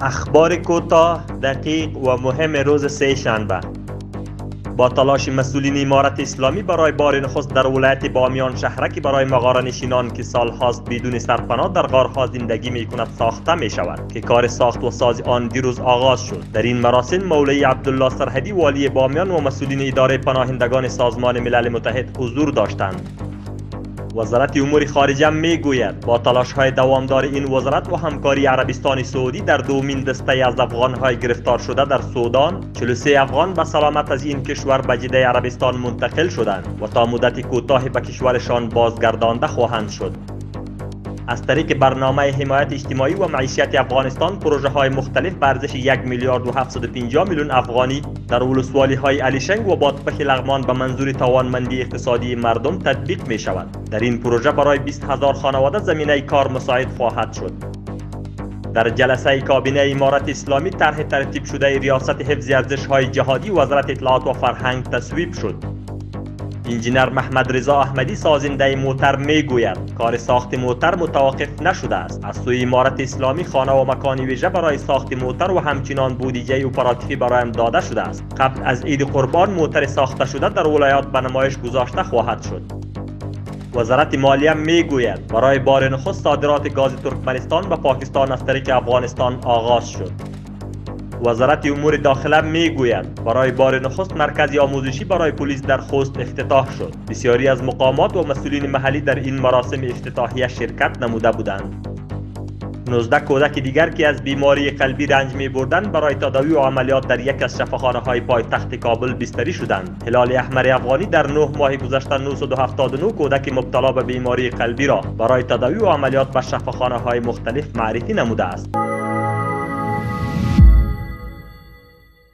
اخبار کوتاه، دقیق و مهم روز سه شنبه. با تلاش مسئولین امارت اسلامی برای بار نخست در ولایت بامیان شهرکی برای مغاره‌نشینان که سالهاست بدون سرپناه در غارها زندگی میکند ساخته می شود که کار ساخت و ساز آن دیروز آغاز شد. در این مراسم مولوی عبدالله سرحدی والی بامیان و مسئولین اداره پناهندگان سازمان ملل متحد حضور داشتند. وزارت امور خارجه میگوید با تلاش‌های دوامدار این وزارت و همکاری عربستان سعودی در دومین دسته از افغان‌های گرفتار شده در سودان، 43 افغان به سلامت از این کشور به جده عربستان منتقل شدند و تا مدت کوتاهی به کشورشان بازگردانده خواهند شد. از طریق برنامه حمایت اجتماعی و معیشت افغانستان، پروژه‌های مختلف به ارزش 1 میلیارد و 750 میلیون افغانی در ولسوالی‌های علیشنگ و بادپخ لغمان به منظور توانمندی اقتصادی مردم تطبیق می‌شود. در این پروژه برای 20,000 خانواده زمینه کار مساعد خواهد شد. در جلسه کابینه امارت اسلامی طرح ترتیب شده ریاست حفظ ارزش‌های جهادی وزارت اطلاعات و فرهنگ تصویب شد. انجینر محمد رضا احمدی سازنده موتر میگوید کار ساخت موتر متوقف نشده است. از سوی امارت اسلامی خانه و مکان ویژه برای ساخت موتر و همچنان بودجه اپراتیوی برایم داده شده است. قبل از عید قربان موتر ساخته شده در ولایات به نمایش گذاشته خواهد شد. وزارت مالیه میگوید برای بار نخست صادرات گاز ترکمنستان به پاکستان از طریق افغانستان آغاز شد. وزارت امور داخله میگوید برای بار نخست مرکز آموزشی برای پلیس در خوست افتتاح شد. بسیاری از مقامات و مسئولین محلی در این مراسم افتتاحیه شرکت نموده بودند. 19 کودک دیگر که از بیماری قلبی رنج می‌بردند برای تداوی و عملیات در یک از شفاخانه‌های پایتخت کابل بستری شدند. هلال احمر افغانی در 9 ماه گذشته 979 کودک مبتلا به بیماری قلبی را برای تداوی و عملیات به شفاخانه‌های مختلف معرفی نموده است.